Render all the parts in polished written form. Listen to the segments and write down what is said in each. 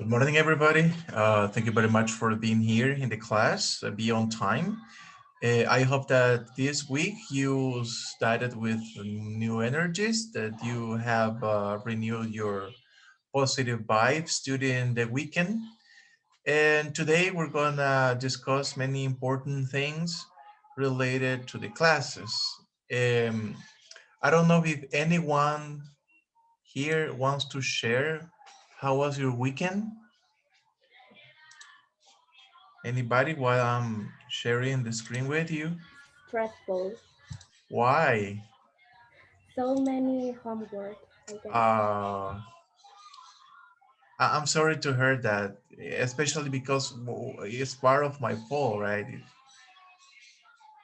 Good morning, everybody. Thank you very much for being here in the class. Be on time. I hope that this week you started with new energies, that you have renewed your positive vibes during the weekend. And today we're gonna discuss many important things related to the classes. Um, I don't know if anyone here wants to share how was your weekend? Anybody while I'm sharing the screen with you? Stressful. Why? So many homework, I guess. Uh, I'm sorry to hear that, especially because it's part of my fault, right?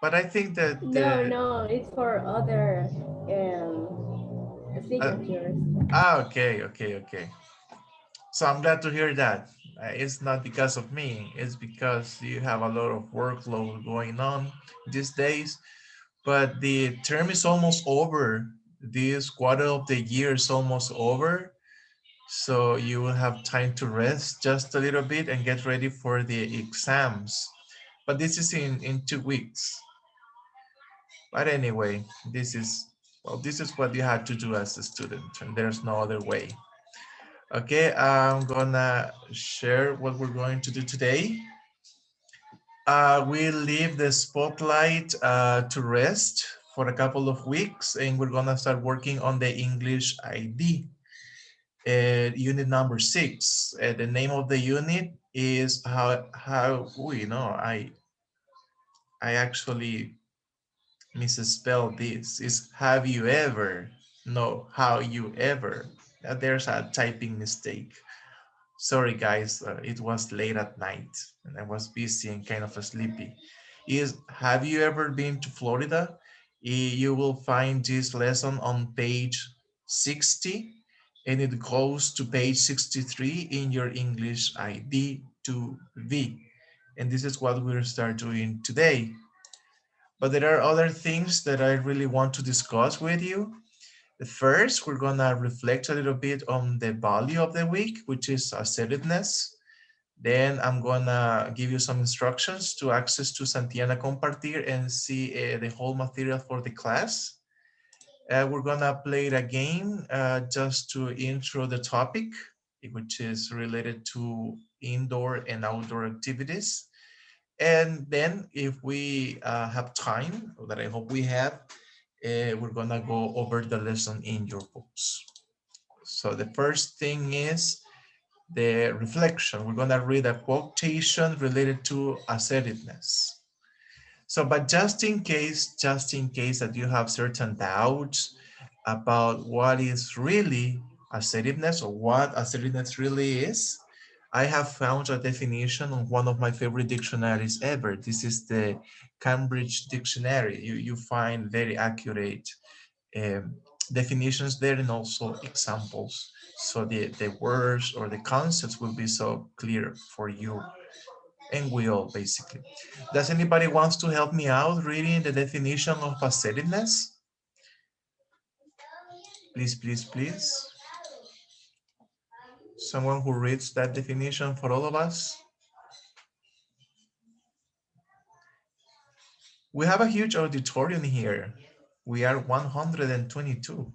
But I think that No, no, it's for other uh, signatures. okay, okay, okay. So I'm glad to hear that. It's not because of me. It's because you have a lot of workload going on these days. But the term is almost over. This quarter of the year is almost over. So you will have time to rest just a little bit and get ready for the exams. But this is in 2 weeks. But anyway, this is what you have to do as a student, and there's no other way. Okay, I'm gonna share what we're going to do today. We leave the spotlight to rest for a couple of weeks, and we're gonna start working on the English ID. Unit number 6. The name of the unit is I actually misspelled this. Is have you ever? No, how you ever. There's a typing mistake. Sorry guys, it was late at night and I was busy and kind of sleepy. Is have you ever been to Florida? You will find this lesson on page 60 and it goes to page 63 in your English ID 2V. And this is what we'll start doing today. But there are other things that I really want to discuss with you. First, we're gonna reflect a little bit on the value of the week, which is assertiveness. Then I'm gonna give you some instructions to access to Santiana Compartir and see the whole material for the class. We're gonna play a game just to intro the topic, which is related to indoor and outdoor activities. And then if we have time, that I hope we have, we're gonna go over the lesson in your books. So the first thing is the reflection. We're gonna read a quotation related to assertiveness. So, but just in case that you have certain doubts about what is really assertiveness or what assertiveness really is, I have found a definition on one of my favorite dictionaries ever. This is the Cambridge Dictionary. You find very accurate um, definitions there and also examples. So the words or the concepts will be so clear for you and we all basically. Does anybody wants to help me out reading the definition of assertiveness? Please, please, please. Someone who reads that definition for all of us. We have a huge auditorium here. We are 122.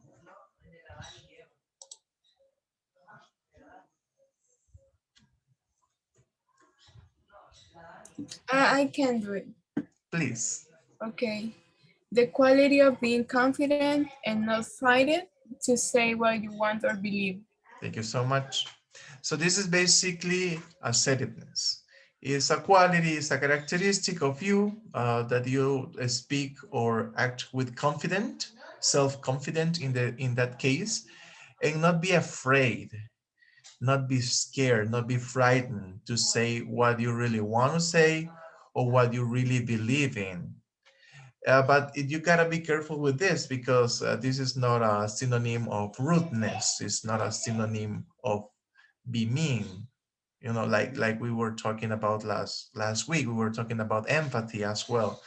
I can do it. Please. Okay. The quality of being confident and not frightened to say what you want or believe. Thank you so much. So this is basically assertiveness. It's a quality, it's a characteristic of you that you speak or act with confident, self-confident in that case, and not be afraid, not be scared, not be frightened to say what you really want to say or what you really believe in. But you gotta be careful with this because this is not a synonym of rudeness. It's not a synonym of be mean. You know, like we were talking about last week. We were talking about empathy as well,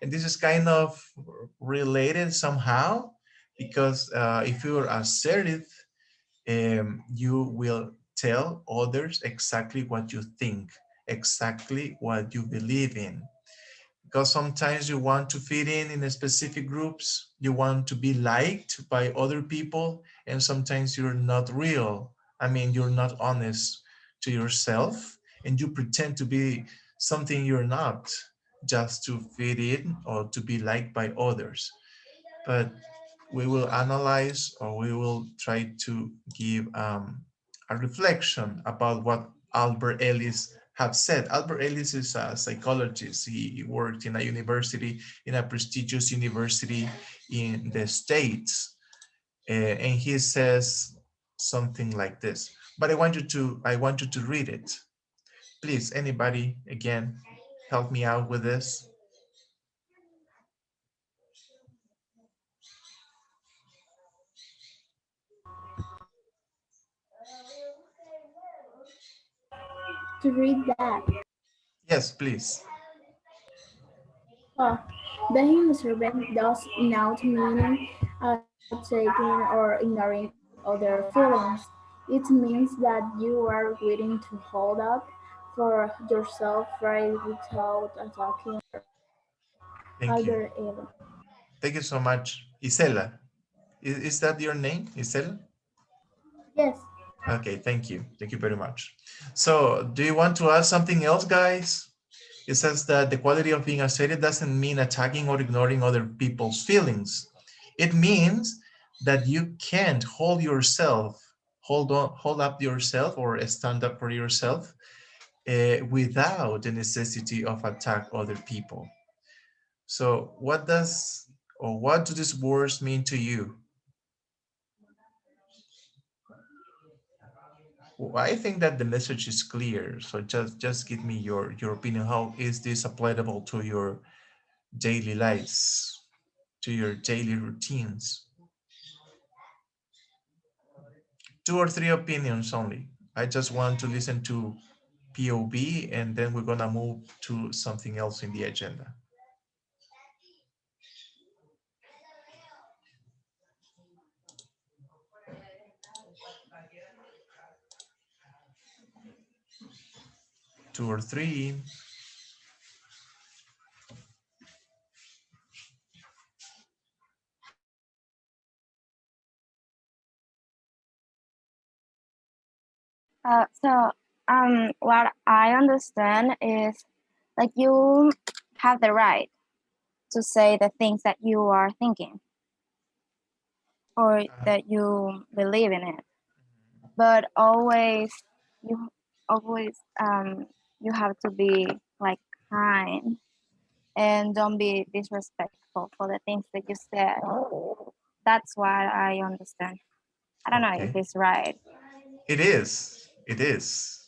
and this is kind of related somehow because if you're assertive, you will tell others exactly what you think, exactly what you believe in. Because sometimes you want to fit in specific groups, you want to be liked by other people, and sometimes you're not real. I mean, you're not honest to yourself, and you pretend to be something you're not just to fit in or to be liked by others. But we will analyze, or we will try to give a reflection about what Albert Ellis have said. Albert Ellis is a psychologist. He worked in a university, in a prestigious university in the States. And he says something like this, but I want you to read it. Please, anybody, again, help me out with this. To read that. Yes, please. Oh, being observant does not mean taking or ignoring other feelings. It means that you are willing to hold up for yourself right without attacking Thank you. other alien. Thank you so much. Isela, is that your name, Isela? Yes, Okay, thank you. Thank you very much. So do you want to add something else, guys? It says that the quality of being assertive doesn't mean attacking or ignoring other people's feelings. It means that you can't hold up yourself or stand up for yourself without the necessity of attack other people. So what do these words mean to you? Well, I think that the message is clear. So just give me your opinion. How is this applicable to your daily lives, to your daily routines? 2 or 3 opinions only. I just want to listen to POV, and then we're gonna move to something else in the agenda. 2 or 3. What I understand is like you have the right to say the things that you are thinking or Uh, that you believe in it, but you always you have to be like kind and don't be disrespectful for the things that you said. That's what I understand. I don't know if okay. it's right. It is. It is.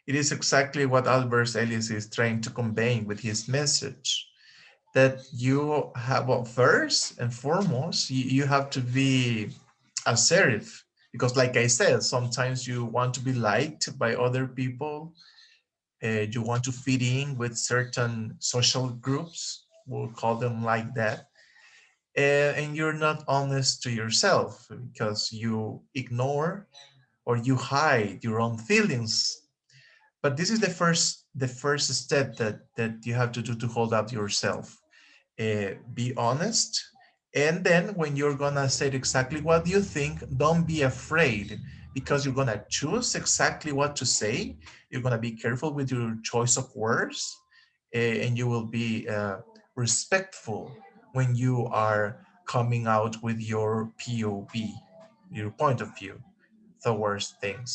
It is exactly what Albert Ellis is trying to convey with his message. That you have, well, first and foremost, you have to be assertive, because like I said, sometimes you want to be liked by other people, you want to fit in with certain social groups, we'll call them like that, and you're not honest to yourself because you ignore or you hide your own feelings. But this is the first step that you have to do to hold up yourself. Be honest, and then when you're gonna say exactly what you think, don't be afraid, because you're gonna choose exactly what to say. You're gonna be careful with your choice of words, and you will be respectful when you are coming out with your POV, your point of view towards things.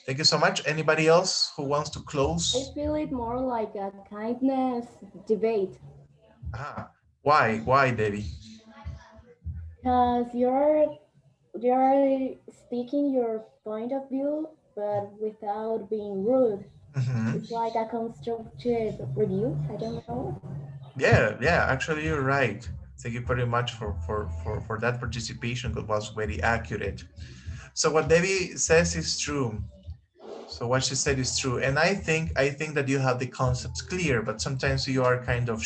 Thank you so much. Anybody else who wants to I close? feel it more like a kindness debate Ah, why, Debbie? because you're speaking your point of view, but without being rude. Mhm. It's like a constructive review. I don't know. Yeah, actually you're right. Thank you very much for that participation, that was very accurate. So what Debbie says is true. So what she said is true. And I think that you have the concepts clear, but sometimes you are kind of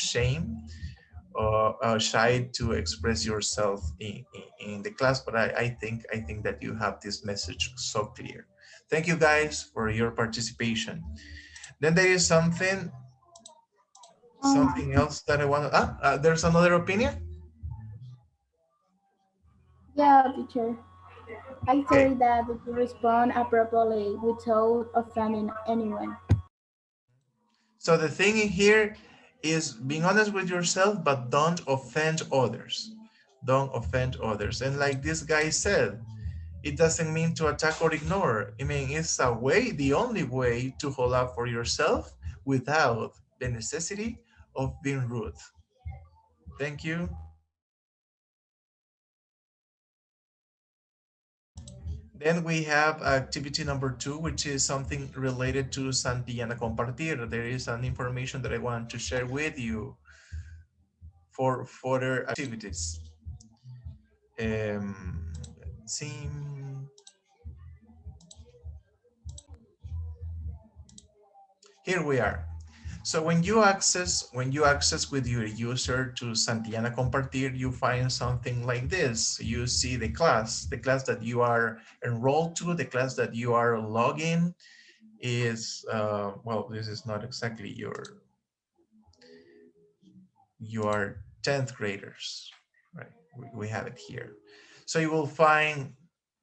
or shy to express yourself in the class. But I think that you have this message so clear. Thank you guys for your participation. Then there is something Um, else that I want to, there's another opinion? yeah, teacher. I Okay. say that we can respond appropriately without offending anyone. So the thing in here is being honest with yourself, but don't offend others. Don't offend others. And like this guy said, it doesn't mean to attack or ignore. I mean, it's a way, the only way to hold up for yourself without the necessity of being rude. Thank you. Then we have activity number 2, which is something related to Santillana Compartir. There is an information that I want to share with you for further activities. Let's see. Here we are. So when you access with your user to Santillana Compartir, you find something like this. You see the class that you are enrolled to, the class that you are logging is, well, this is not exactly your 10th graders, right? We have it here. So you will find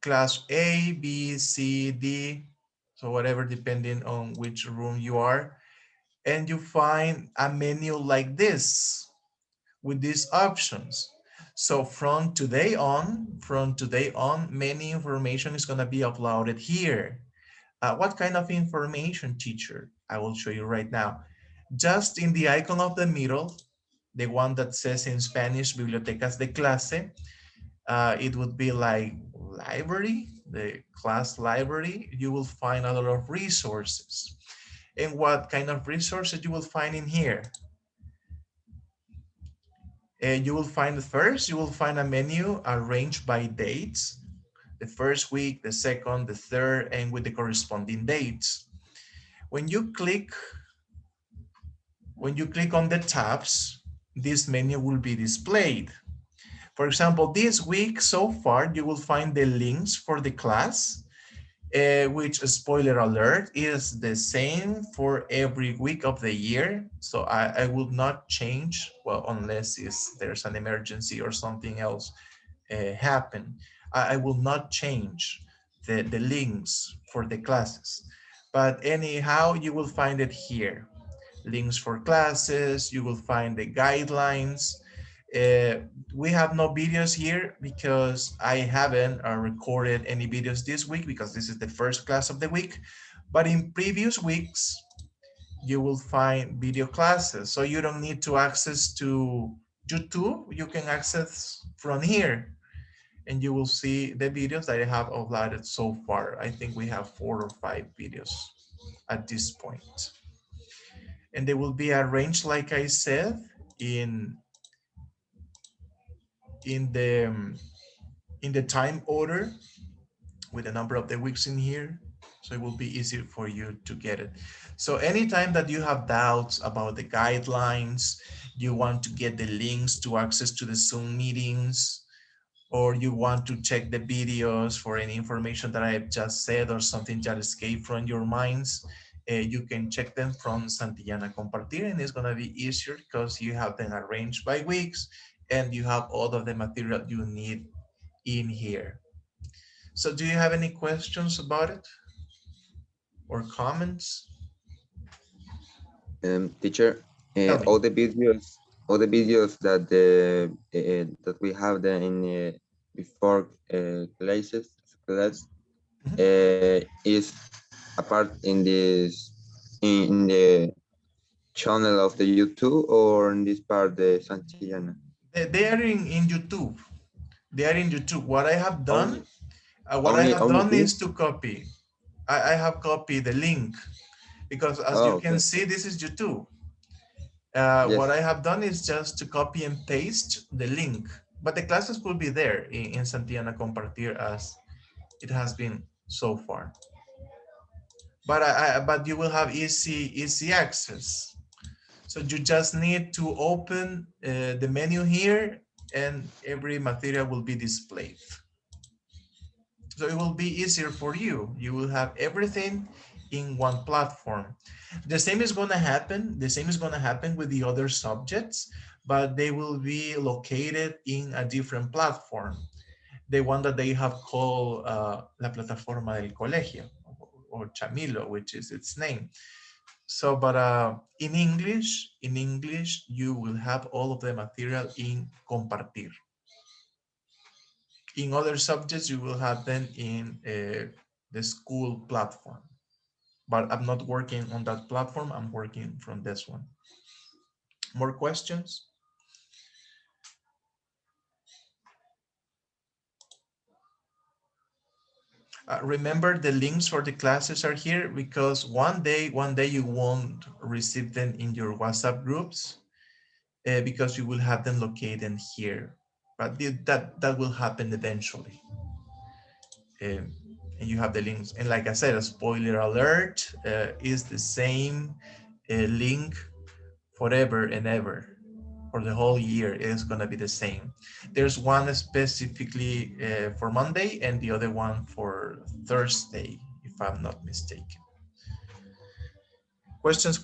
class A, B, C, D, so whatever, depending on which room you are. And you find a menu like this with these options. So from today on, many information is going to be uploaded here. What kind of information, teacher? I will show you right now. Just in the icon of the middle, the one that says in Spanish, Bibliotecas de Clase, it would be like library, the class library. You will find a lot of resources. And what kind of resources you will find in here? You will find first, you will find a menu arranged by dates, the first week, the second, the third, and with the corresponding dates. When you click on the tabs, this menu will be displayed. For example, this week so far, you will find the links for the class, which, spoiler alert, is the same for every week of the year. So I will not change, well, unless there's an emergency or something else happen. I will not change the links for the classes. But anyhow, you will find it here. Links for classes, you will find the guidelines. We have no videos here because I haven't recorded any videos this week because this is the first class of the week. But in previous weeks, you will find video classes. So you don't need to access to YouTube. You can access from here and you will see the videos that I have uploaded so far. I think we have 4 or 5 videos at this point. And they will be arranged, like I said, in the in the time order with the number of the weeks in here. So it will be easier for you to get it. So anytime that you have doubts about the guidelines, you want to get the links to access to the Zoom meetings, or you want to check the videos for any information that I have just said or something that escaped from your minds, you can check them from Santillana Compartir, and it's going to be easier because you have them arranged by weeks and you have all of the material you need in here. So do you have any questions about it or comments? Teacher, Tell me. all the videos that we have there in before class Mhm. is apart in this in the channel of the YouTube or in this part the Santillana? They are in YouTube. They are in YouTube. Only What I have only done this? is to copy. I have copied the link because as you Oh, can okay. see, this is YouTube. What Yes. I have done is just to copy and paste the link, but the classes will be there in Santillana Compartir as it has been so far. But but you will have easy access. So you just need to open the menu here and every material will be displayed. So it will be easier for you. You will have everything in one platform. The same is going to happen. The same is going to happen with the other subjects, but they will be located in a different platform. The one that they have called La Plataforma del Colegio, or Chamilo, which is its name. So, but in English, you will have all of the material in Compartir. In other subjects, you will have them in the school platform. But I'm not working on that platform. I'm working from this one. More questions? Remember, the links for the classes are here, because one day you won't receive them in your WhatsApp groups, because you will have them located here. But that will happen eventually. And you have the links. And like I said, a spoiler alert, is the same link forever and ever. For the whole year, it is going to be the same. There's one specifically for Monday and the other one for Thursday, if I'm not mistaken. Questions?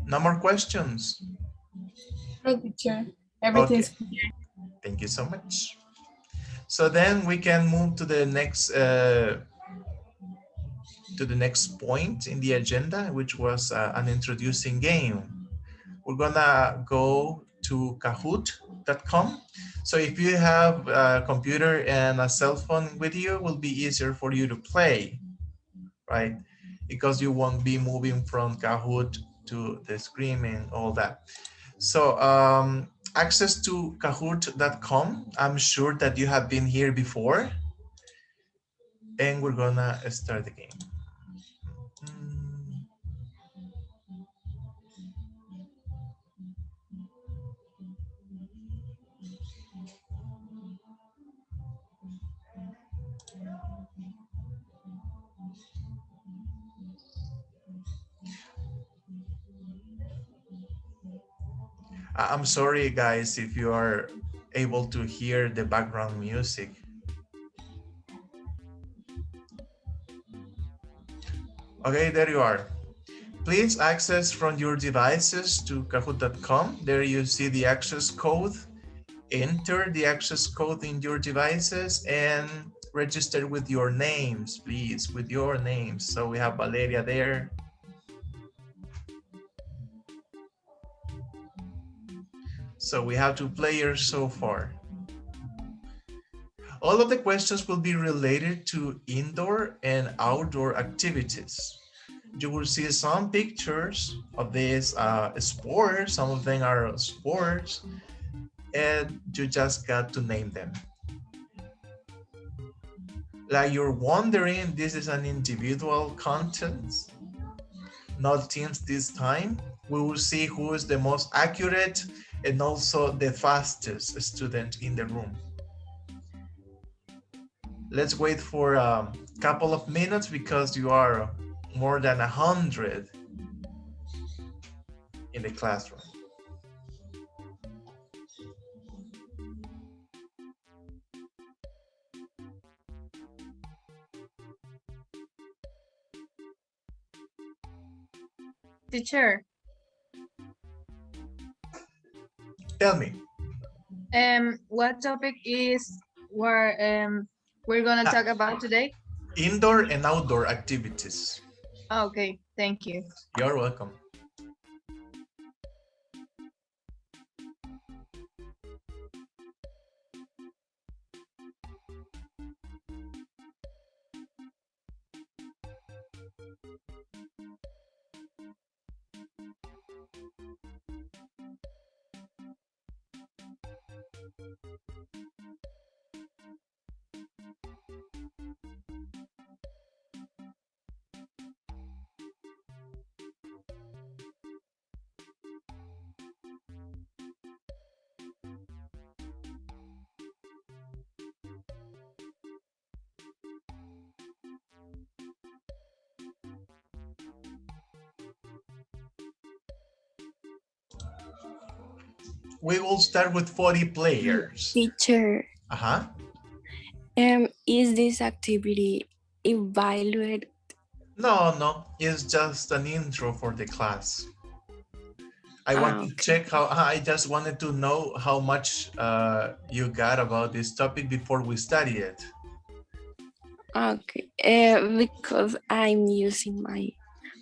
No more questions. No, teacher. Okay, Everything's clear. thank you so much. So then we can move to the next point in the agenda, which was an introducing game. We're gonna go to kahoot.com. So if you have a computer and a cell phone with you, it will be easier for you to play, right? Because you won't be moving from Kahoot to the screen and all that. So access to kahoot.com. I'm sure that you have been here before, and we're gonna start the game. Mm. I'm sorry, guys, if you are able to hear the background music. Okay, there you are. Please access from your devices to kahoot.com. There you see the access code. Enter the access code in your devices and register with your names, please, with your names. So we have Valeria there. So we have 2 players so far. All of the questions will be related to indoor and outdoor activities. You will see some pictures of these sports. Some of them are sports, and you just got to name them. Like you're wondering, this is an individual contest, not teams this time. We will see who is the most accurate and also the fastest student in the room. Let's wait for a couple of minutes because you are more than 100 in the classroom. Teacher, Tell me. what topic is where we're gonna talk about today? Indoor and outdoor activities. Okay, thank you. You're welcome. we will start with 40 players. Teacher, Uh-huh. is this activity evaluated? No, it's just an intro for the class. I want to Okay. check how, I just wanted to know how much you got about this topic before we study it. Okay. Because I'm using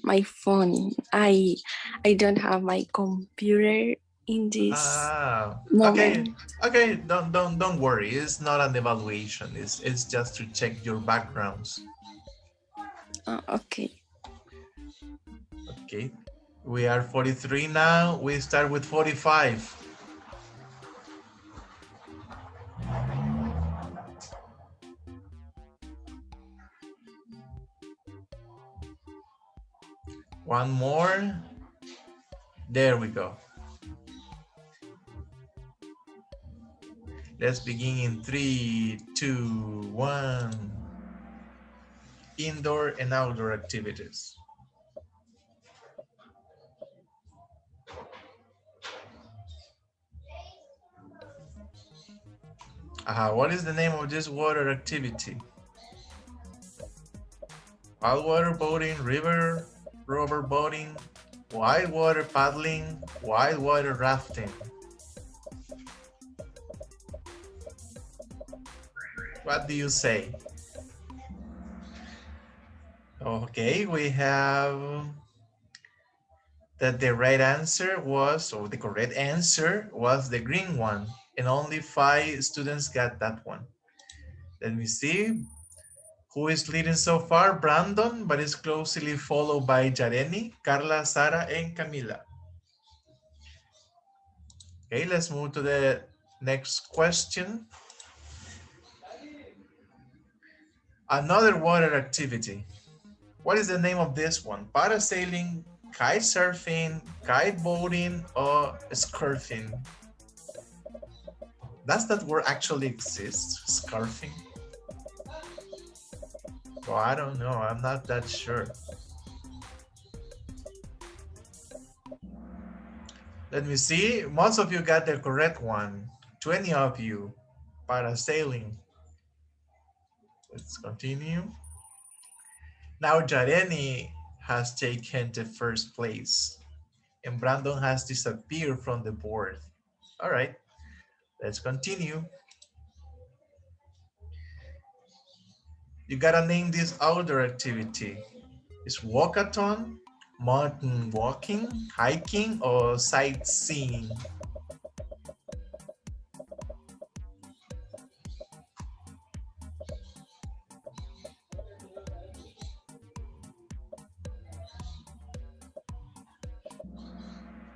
my phone. I don't have my computer in this Okay, moment. okay, don't worry. It's not an evaluation. It's just to check your backgrounds. Okay. Okay, we are 43 now. We start with 45. One more. There we go. Let's begin in 3, 2, 1. Indoor and outdoor activities. What is the name of this water activity? Wild water boating, river boating, wild water paddling, wild water rafting. What do you say? Okay, we have that the right answer was, or the correct answer was the green one, and only 5 students got that one. Let me see. Who is leading so far? Brandon, but is closely followed by Jareni, Carla, Sara, and Camila. Okay, let's move to the next question. Another water activity. What is the name of this one? Parasailing, kite surfing, kite boating, or scarfing? Does that word actually exist? Scarfing? Well, I don't know. I'm not that sure. Let me see. Most of you got the correct one. 20 of you. Parasailing. Let's continue. Now Jareni has taken the first place and Brandon has disappeared from the board. All right, let's continue. You gotta name this outdoor activity. Is walkathon, mountain walking, hiking, or sightseeing?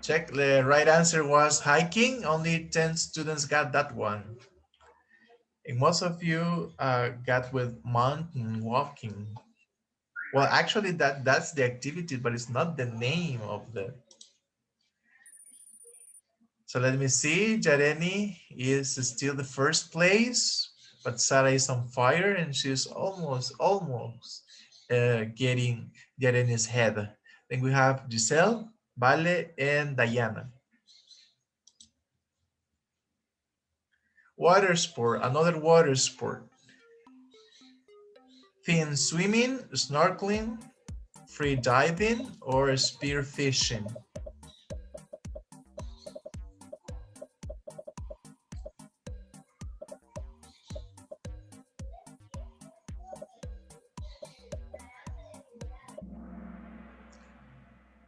Check, the right answer was hiking. Only 10 students got that one. And most of you got with mountain walking. Well, actually that's the activity, but it's not the name of the. So let me see, Jareni is still the first place, but Sarah is on fire and she's almost getting Jareni's head. Then we have Giselle, Vale, and Diana. Water sport, another water sport. Fin swimming, snorkeling, free diving, or spear fishing.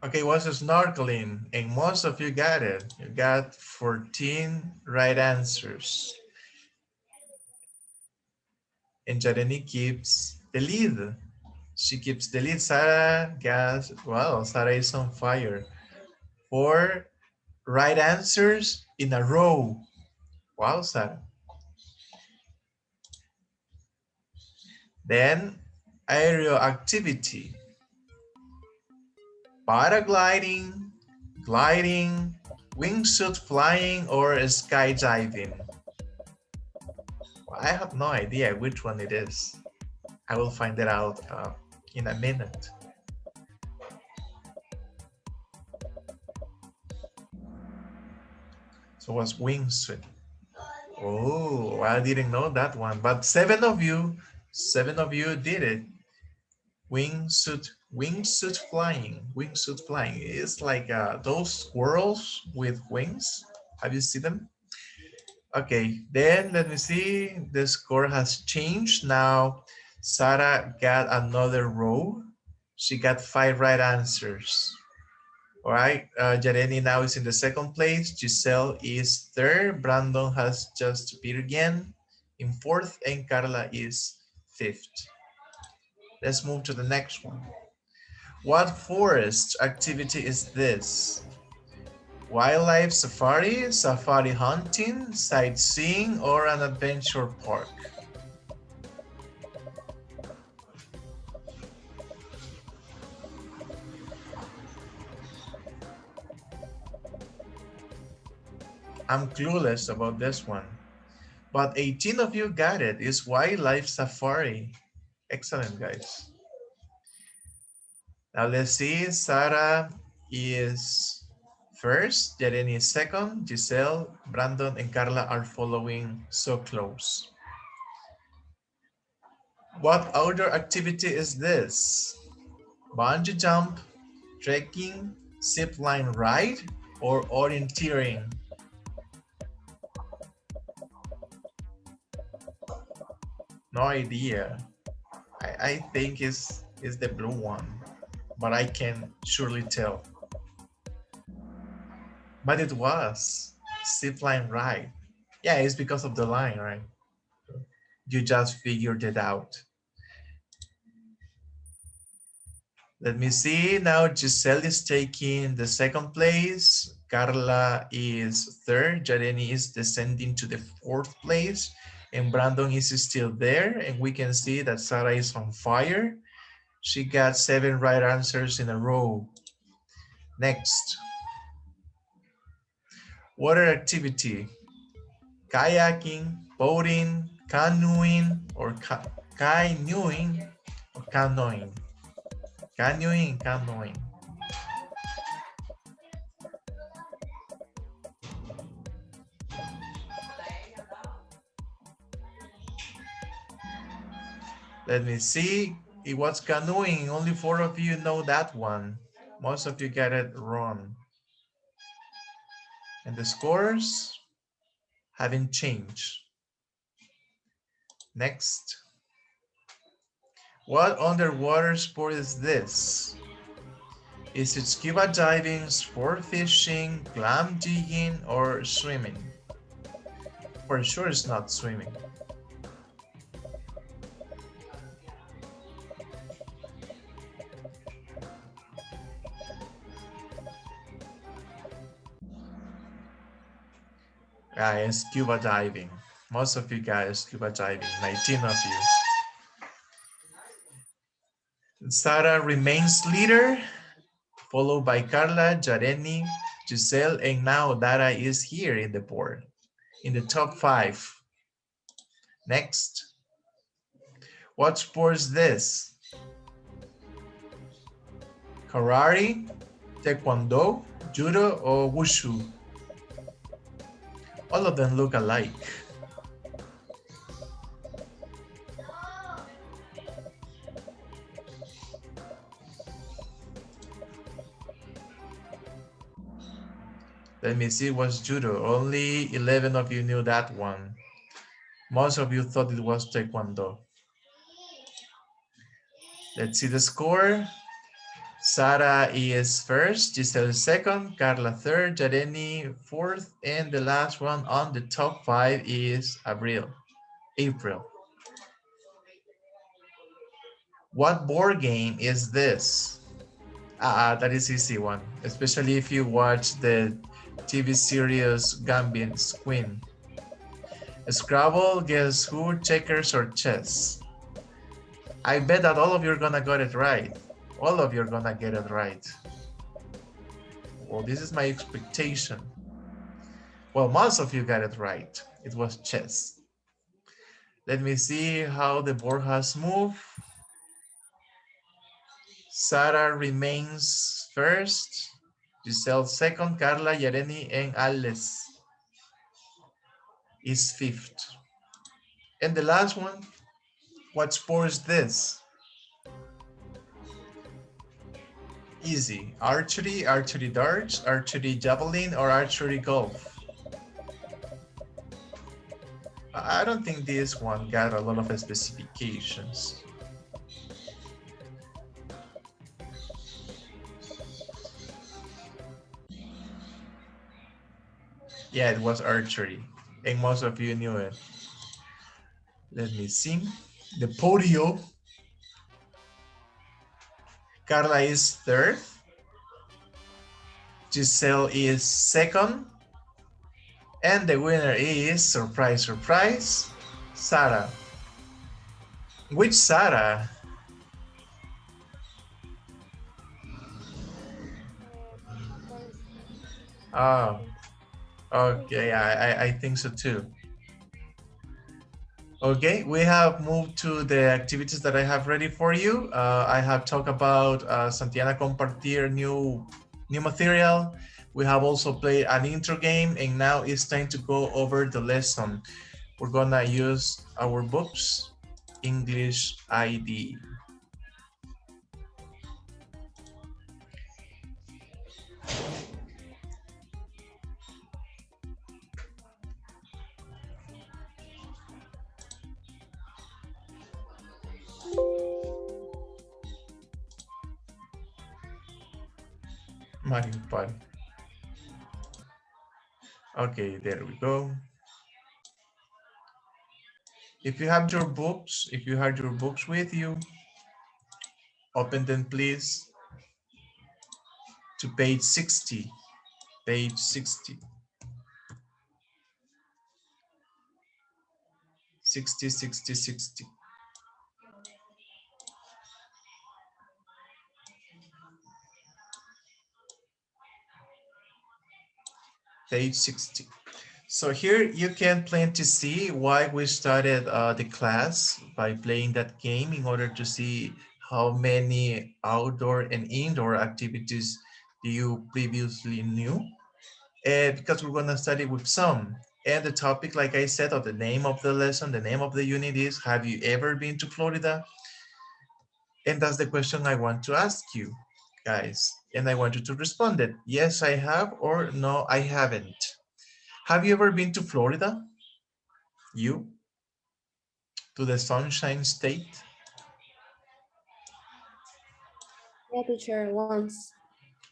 Okay, what's snorkeling? And most of you got it. You got 14 right answers. And Jareni keeps the lead. She keeps the lead. Sarah gas. Wow, Sarah is on fire. 4 right answers in a row. Wow, Sarah. Then aerial activity. Paragliding, gliding, wingsuit flying, or skydiving. Well, I have no idea which one it is. I will find it out in a minute. So So it was wingsuit. Oh, I didn't know that one. But seven of you did it. Wingsuit flying. It's like those squirrels with wings. Have you seen them? Okay, then let me see. The score has changed. Now, Sarah got another row. She got 5 right answers. All right, Jareni now is in the second place. Giselle is third. Brandon has just appeared again in fourth, and Carla is fifth. Let's move to the next one. What forest activity is this? Wildlife safari, safari hunting, sightseeing, or an adventure park? I'm clueless about this one, but 18 of you got it. It's wildlife safari. Excellent, guys. Now let's see. Sarah is first, Jeremy is second, Giselle, Brandon, and Carla are following so close. What outdoor activity is this? Bungee jump, trekking, zip line ride, or orienteering? No idea. I think it's the blue one, but I can surely tell. But it was zip line ride. Yeah, it's because of the line, right? You just figured it out. Let me see. Now Giselle is taking the second place. Carla is third. Jareni is descending to the fourth place. And Brandon is still there. And we can see that Sarah is on fire. She got 7 right answers in a row. Next. Water activity. Kayaking, boating, canoeing, or canoeing, or canoeing. Canoeing. Let me see. It was canoeing. Only 4 of you know that one. Most of you got it wrong. And the scores haven't changed. Next. What underwater sport is this? Is it scuba diving, sport fishing, clam digging, or swimming? For sure it's not swimming. It's scuba diving. Most of you guys scuba diving, 19 of you. Sarah remains leader, followed by Carla, Jareni, Giselle, and now Dara is here in the board, in the top 5. Next. What sport is this? Karate, Taekwondo, Judo, or Wushu? All of them look alike. Let me see what's Judo. Only 11 of you knew that one. Most of you thought it was Taekwondo. Let's see the score. Sara is first, Giselle is second, Carla third, Jareni fourth, and the last one on the top 5 is April. What board game is this? That is easy one, especially if you watch the TV series Gambit's Queen. Scrabble, Guess Who, Checkers, or Chess? I bet that all of you are gonna get it right. All of you are gonna get it right. Well, this is my expectation. Well, most of you got it right. It was chess. Let me see how the board has moved. Sarah remains first. Giselle second, Carla, Yareni, and Alice is fifth. And the last one, what sport is this? Easy. Archery, archery darts, archery javelin, or archery golf? I don't think this one got a lot of specifications. Yeah, it was archery, and most of you knew it. Let me see. The podio. Carla is third. Giselle is second. And the winner is, surprise, surprise, Sarah. Which Sarah? Oh, okay, I think so too. Okay, we have moved to the activities that I have ready for you. I have talked about Santiana Compartir new material. We have also played an intro game, and now it's time to go over the lesson. We're gonna use our books, English ID. Mario Party. Okay, there we go. If you have your books with you, open them please to page 60. Page 60. 60, 60, 60. Page 60. So here you can plan to see why we started the class by playing that game in order to see how many outdoor and indoor activities you previously knew. And because we're gonna study with some. And the topic, like I said, of the name of the lesson, the name of the unit is, have you ever been to Florida? And that's the question I want to ask you, guys. And I want you to respond it. Yes, I have, or no, I haven't. Have you ever been to Florida? You? To the Sunshine State? Yeah, teacher, once.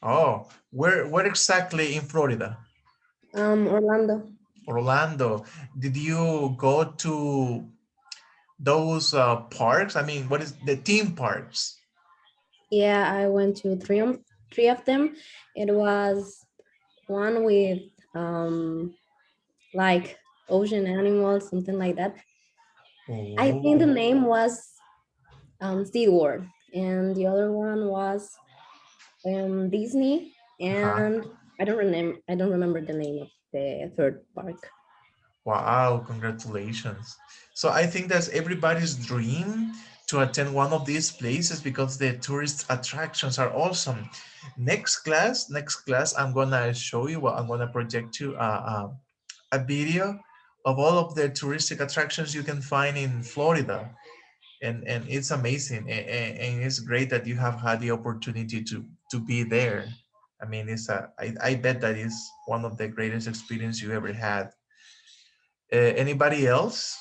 Oh, where exactly in Florida? Orlando. Orlando. Did you go to those parks? I mean, what is the theme parks? Yeah, I went to three of them. It was one with like ocean animals, something like that. I think the Oh, name was SeaWorld, and the other one was Disney, uh-huh. and I don't remember the name of the third park. Wow, congratulations. So I think that's everybody's dream to attend one of these places because the tourist attractions are awesome. Next class, I'm gonna show you what I'm gonna project you a video of all of the touristic attractions you can find in Florida. And it's amazing. And it's great that you have had the opportunity to be there. I mean, I bet that is one of the greatest experience you ever had. Anybody else?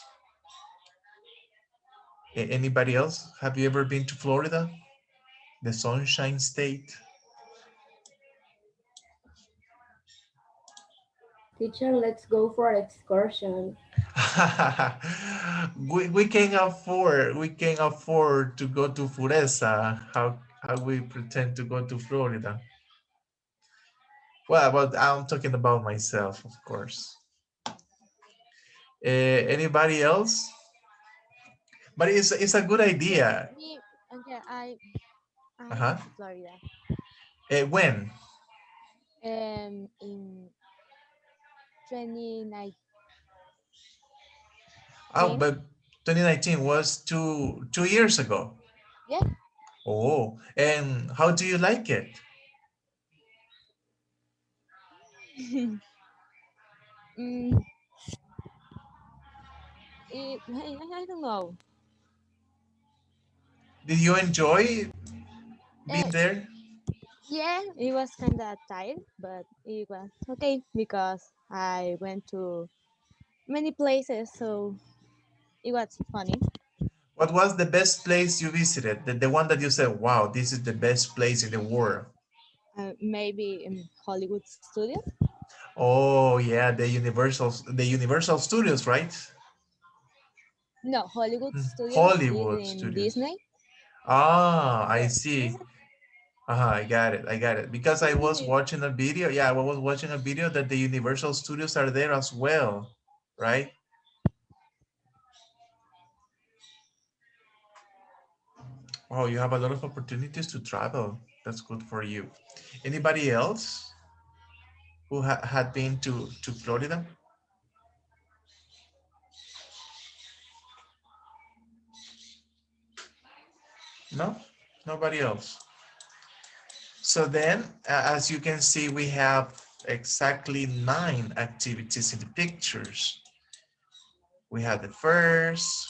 Anybody else? Have you ever been to Florida? The Sunshine State? Teacher, let's go for excursion. We can afford to go to Fureza. How we pretend to go to Florida? Well, but I'm talking about myself, of course. Anybody else? But it's a good idea. Me, okay, I Uh-huh. went to Florida. When? In 2019. Oh, but 2019 was two years ago. Yeah. Oh, and how do you like it? mm, I don't know. Did you enjoy being Uh, there? yeah, it was kind of tired, but it was okay because I went to many places, so it was funny. What was the best place you visited? The one that you said, wow, this is the best place in the world. Maybe in Hollywood Studios. Oh yeah, the Universal Studios, right? No, Hollywood Studios is Hollywood in Studios. Disney. Ah, I Yeah, see. I got it. I got it. Because I was watching a video. Yeah, I was watching a video that the Universal Studios are there as well, right? Oh, you have a lot of opportunities to travel. That's good for you. Anybody else who had been to Florida? No, nobody else. So then, as you can see, we have exactly 9 activities in the pictures. We have the first,